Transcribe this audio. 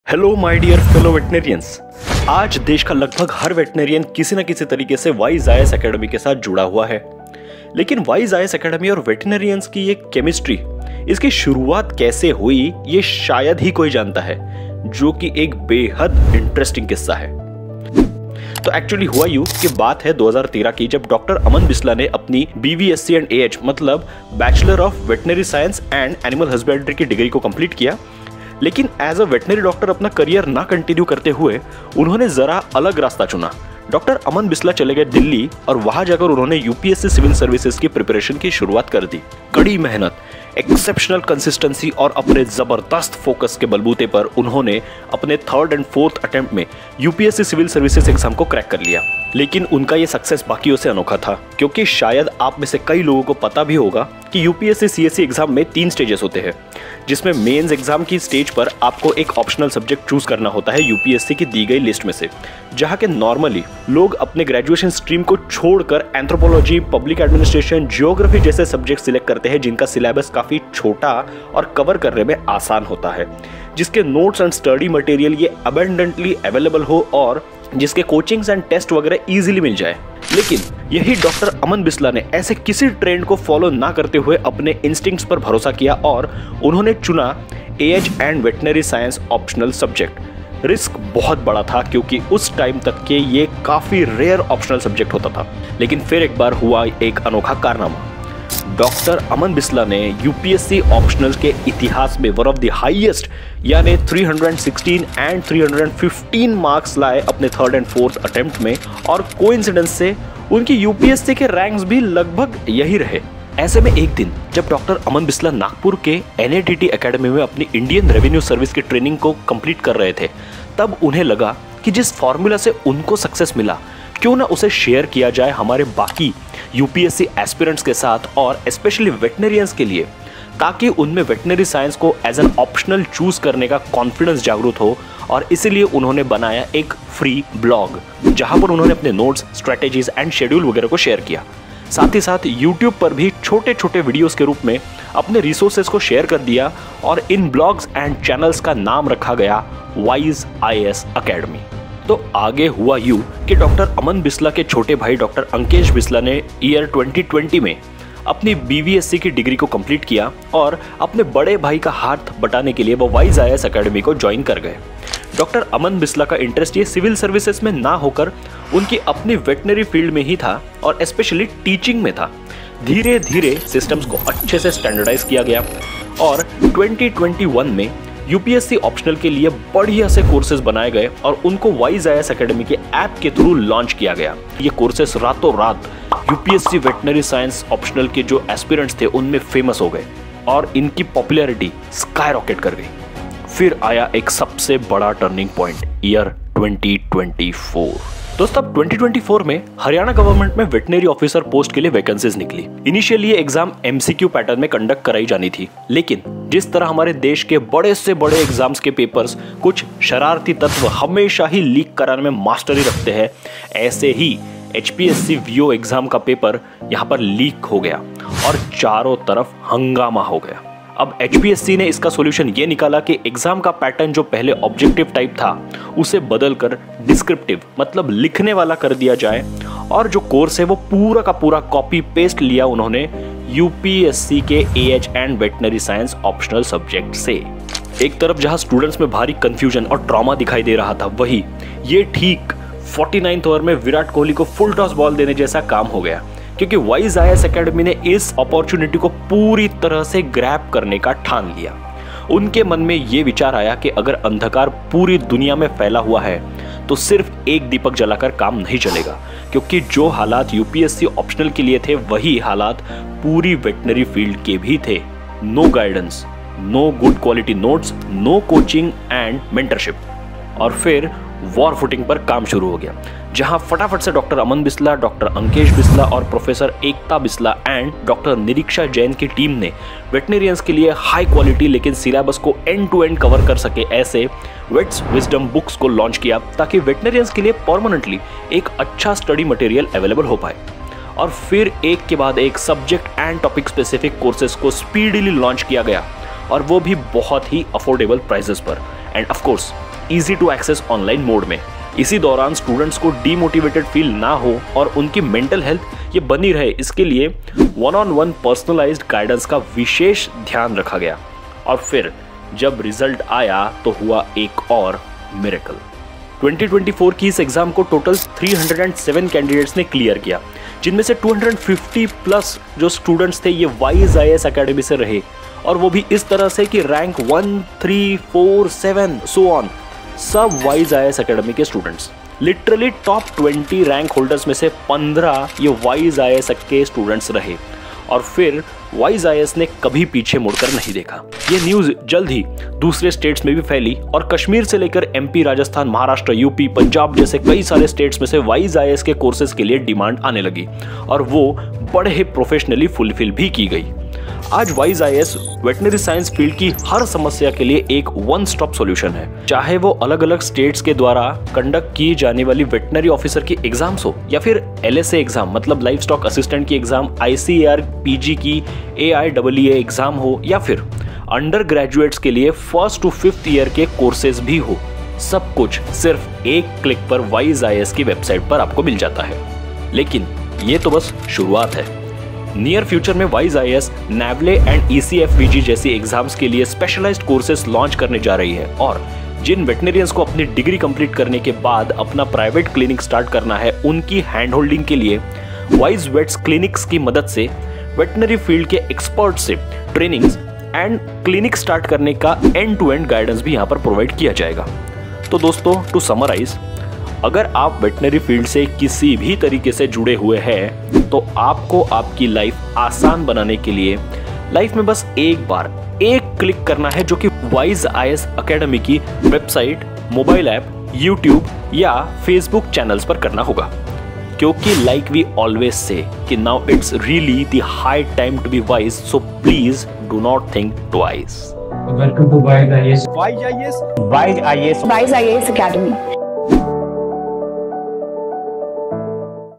Hello my dear fellow veterinarians. आज देश का लगभग हर वेटनेरियन किसी न किसी तरीके से वाइज आईएएस एकेडमी के साथ जुड़ा हुआ है। लेकिन वाइज आईएएस एकेडमी और वेटनेरियंस की ये केमिस्ट्री, इसकी शुरुआत कैसे हुई ये शायद ही कोई जानता है, जो कि एक बेहद इंटरेस्टिंग किस्सा है। तो एक्चुअली हुआ यूं कि बात है 2013 की, जब डॉक्टर अमन बिस्ला ने अपनी BVSc एंड AH मतलब bachelor of veterinary science and animal husbandry की डिग्री को कंप्लीट किया। लेकिन एज अ वेटनरी डॉक्टर अपना करियर ना कंटिन्यू करते हुए उन्होंने जरा अलग रास्ता चुना। डॉक्टर अमन बिस्ला चले गए दिल्ली और वहां जाकर उन्होंने UPSC सिविल सर्विसेज की प्रिपरेशन की शुरुआत कर दी। कड़ी मेहनत, एक्सेप्शनल कंसिस्टेंसी और अपने जबरदस्त फोकस के बलबूते पर उन्होंने अपने 3rd एंड 4th अटेम्प्ट में UPSC सिविल सर्विसेज एग्जाम को क्रैक कर लिया। लेकिन उनका ये सक्सेस बाकियों से अनोखा था, क्योंकि शायद आप में से कई लोगों को पता भी होगा कि UPSC CSE एग्जाम में 3 स्टेजेस होते हैं, जिसमें मेंस एग्जाम की स्टेज पर आपको एक ऑप्शनल सब्जेक्ट चूज करना होता है UPSC की दी गई लिस्ट में से, जहां के नॉर्मली लोग अपने ग्रेजुएशन स्ट्रीम को छोड़कर एंथ्रोपोलॉजी, पब्लिक एडमिनिस्ट्रेशन, जियोग्राफी जैसे सब्जेक्ट सिलेक्ट करते हैं, जिनका सिलेबस काफी छोटा और कवर करने में आसान होता है, जिसके नोट्स एंड स्टडी मटेरियल ये अबंडेंटली अवेलेबल हो और जिसके कोचिंग्स एंड टेस्ट वगैरह इजीली मिल जाए। लेकिन यही डॉक्टर अमन बिस्ला ने ऐसे किसी ट्रेंड को फॉलो ना करते हुए अपने इंस्टिंक्ट्स पर भरोसा किया और उन्होंने चुना AH and veterinary science optional subject. Risk बहुत बड़ा था, क्योंकि उस टाइम तक के ये काफी रेयर ऑप्शनल सब्जेक्ट होता था। लेकिन फिर एक बार हुआ एक अनोखा कारनामा। डॉक्टर अमन बिस्ला ने UPSC ऑप्शनल के इतिहास में वन ऑफ द हाईएस्ट यानी 316 एंड 315 मार्क्स लाए अपने 3rd एंड 4th अटेम्प्ट में, और कोइंसिडेंस से उनकी UPSC के रैंक्स भी लगभग यही रहे। ऐसे में एक दिन जब डॉक्टर अमन बिस्ला नागपुर के NATT एकेडमी में अपनी इंडियन रेवेन्यू सर्विस की ट्रेनिंग को कंप्लीट कर रहे थे, तब उन्हें लगा कि जिस फॉर्मूला से उनको सक्सेस मिला, क्यों ना उसे शेयर किया जाए हमारे बाकी UPSC एस्पिरेंट्स के साथ, और स्पेशली वेटनेरियंस के लिए, ताकि उनमें वेटनरी साइंस को एज एन ऑप्शनल चूज करने का कॉन्फिडेंस जागरूक हो। और इसीलिए उन्होंने बनाया एक फ्री ब्लॉग, जहां पर उन्होंने अपने नोट्स, स्ट्रेटेजीज एंड शेड्यूल वगैरह को शेयर किया। साथ ही साथ YouTube पर भी छोटे छोटे वीडियोस के रूप में अपने रिसोर्सेज को शेयर कर दिया, और इन ब्लॉग्स एंड चैनल्स का नाम रखा गया वाइज आईएएस एकेडमी। तो आगे हुआ यूं कि डॉक्टर अमन बिस्ला के छोटे भाई डॉक्टर अंकेश बिस्ला ने ईयर 2020 में अपनी BVSc की डिग्री को कंप्लीट किया, और अपने बड़े भाई का हाथ बटाने के लिए वो वाइज आईएएस एकेडमी को ज्वाइन कर गए। डॉक्टर अमन बिस्ला का इंटरेस्ट ये सिविल सर्विसेज में ना होकर उनकी अपनी वेटनरी फील्ड में ही था, और स्पेशली टीचिंग में था। धीरे धीरे सिस्टम्स को अच्छे से स्टैंडर्डाइज किया गया, और 2021 में UPSC ऑप्शनल के लिए बढ़िया से कोर्सेज बनाए गए, और उनको वाइज आईएएस एकेडमी के ऐप के थ्रू लॉन्च किया गया। ये कोर्सेज रातों रात UPSC वेटनरी साइंस ऑप्शनल के जो एस्पिरेंट्स थे उनमें फेमस हो गए, और इनकी पॉपुलैरिटी स्काई रॉकेट कर गई। फिर आया एक सबसे बड़ा टर्निंग पॉइंट, ईयर 2024। दोस्तों, 2024 में हरियाणा गवर्नमेंट में वेटनरी ऑफिसर पोस्ट के लिए वैकेंसीज निकली। इनिशियली ये एग्जाम MCQ पैटर्न में कंडक्ट कराई जानी थी, लेकिन जिस तरह हमारे देश के बड़े से बड़े एग्जाम्स के पेपर्स कुछ शरारती तत्व हमेशा ही लीक कराने में मास्टरी रखते हैं, ऐसे ही HPSC VO एग्जाम का पेपर यहाँ पर लीक हो गया और चारों तरफ हंगामा हो गया। अब HPSC ने इसका सॉल्यूशन ये निकाला कि एग्जाम का पैटर्न जो पहले ऑब्जेक्टिव टाइप था उसे बदलकर डिस्क्रिप्टिव मतलब लिखने वाला कर दिया जाए, और जो कोर्स है वो पूरा का पूरा कॉपी पेस्ट लिया उन्होंने UPSC के AH and veterinary science optional subject से। एक तरफ जहां स्टूडेंट्स में भारी कंफ्यूजन और ट्रॉमा दिखाई दे रहा था, वही ये ठीक 49th ओवर में विराट कोहली को फुल टॉस बॉल देने जैसा काम हो गया, क्योंकि वाइज आईएएस एकेडमी ने इस अपॉर्चुनिटी को पूरी तरह से ग्रैब करने का ठान लिया। उनके मन में ये विचार आया कि अगर अंधकार पूरी दुनिया में फैला हुआ है तो सिर्फ एक दीपक जलाकर काम नहीं चलेगा, क्योंकि जो हालात UPSC ऑप्शनल के लिए थे वही हालात पूरी वेटनरी फील्ड के भी थे। No guidance, no good quality notes, no coaching and mentorship. और फिर वॉर फुटिंग पर काम शुरू हो गया, जहां फटाफट से डॉक्टर अमन बिस्ला, डॉक्टर अंकेश बिस्ला और professor Ekta Bisla and doctor Niriksha Jain की टीम ने वेटनेरियंस के लिए हाई क्वालिटी लेकिन सिलेबस को एंड टू एंड कवर कर सके ऐसे वेट्स विजडम बुक्स को लॉन्च किया, ताकि वेटनेरियंस के लिए परमानेंटली एक अच्छा स्टडी मटेरियल अवेलेबल हो पाए। और फिर एक के बाद एक subject and topic specific courses को स्पीडीली लॉन्च किया गया, और वो भी बहुत ही अफोर्डेबल प्राइसेस पर। And of course easy to access online mode में। इसी दौरान स्टूडेंट्स को डीमोटिवेटेड फील ना हो और उनकी मेंटल हेल्थ ये बनी रहे, इसके लिए वन-ऑन-वन पर्सनलाइज्ड गाइडेंस का विशेष ध्यान रखा गया। और फिर जब रिजल्ट आया तो हुआ एक और मिरेकल। 2024 की इस एग्जाम को टोटल 307 कैंडिडेट्स ने क्लियर किया, जिनमें से 250 प्लस जो स्टूडेंट्स थे ये वाइज आईएएस एकेडमी से रहे, और वो भी इस तरह से कि रैंक 1, 3, 4, 7 सो ऑन सब वाइज आईएएस एकेडमी के students. Literally top 20 rank holders में से 15 ये वाइज आईएएस के स्टूडेंट्स रहे, और फिर वाइज आईएएस ने कभी पीछे मुड़कर नहीं देखा। ये न्यूज जल्द ही दूसरे स्टेट्स में भी फैली और कश्मीर से लेकर एमपी, राजस्थान, महाराष्ट्र, यूपी, पंजाब जैसे कई सारे स्टेट्स में से वाइज आईएएस के कोर्सेज के लिए डिमांड आने लगी और वो बड़े ही प्रोफेशनली फुलफिल भी की गई। आज wise IAS veterinary science field की हर समस्या के लिए एक वन स्टॉप सॉल्यूशन है, चाहे वो अलग अलग स्टेट्स के द्वारा कंडक्ट की जाने वाली वेटनरी ऑफिसर की एग्जाम्स हो, या फिर एलएसए एग्जाम मतलब लाइफ स्टॉक असिस्टेंट की एग्जाम, आईसीएआर पीजी की AIEE एग्जाम हो, या फिर अंडर ग्रेजुएट्स के लिए 1st to 5th ईयर के कोर्सेज भी हो। सब कुछ सिर्फ एक क्लिक पर वाइज आईएएस की वेबसाइट पर आपको मिल जाता है। लेकिन ये तो बस शुरुआत है। नियर फ्यूचर में wise IAS NAVLE and ECFVG जैसी एग्जाम्स के लिए स्पेशलाइज्ड कोर्सेज लॉन्च करने जा रही है, और जिन वेटनरियंस को अपनी डिग्री कंप्लीट करने के बाद अपना प्राइवेट क्लिनिक स्टार्ट करना है, उनकी हैंड होल्डिंग के लिए वाइज वेट्स क्लिनिक्स की मदद से वेटनरी फील्ड के एक्सपर्ट से ट्रेनिंग्स एंड क्लिनिक स्टार्ट करने का एंड टू एंड गाइडेंस भी यहाँ पर प्रोवाइड किया जाएगा। तो दोस्तों, टू समराइज, अगर आप वेटनरी फील्ड से किसी भी तरीके से जुड़े हुए हैं तो आपको आपकी लाइफ आसान बनाने के लिए लाइफ में बस एक बार एक क्लिक करना है, जो कि वाइज आईएएस एकेडमी की वेबसाइट, मोबाइल ऐप, यूट्यूब या फेसबुक चैनल्स पर करना होगा। क्योंकि लाइक वी ऑलवेज से कि now it's really the high time to be wise, so please do not think twice. Welcome to Wise IAS. Wise IAS Academy.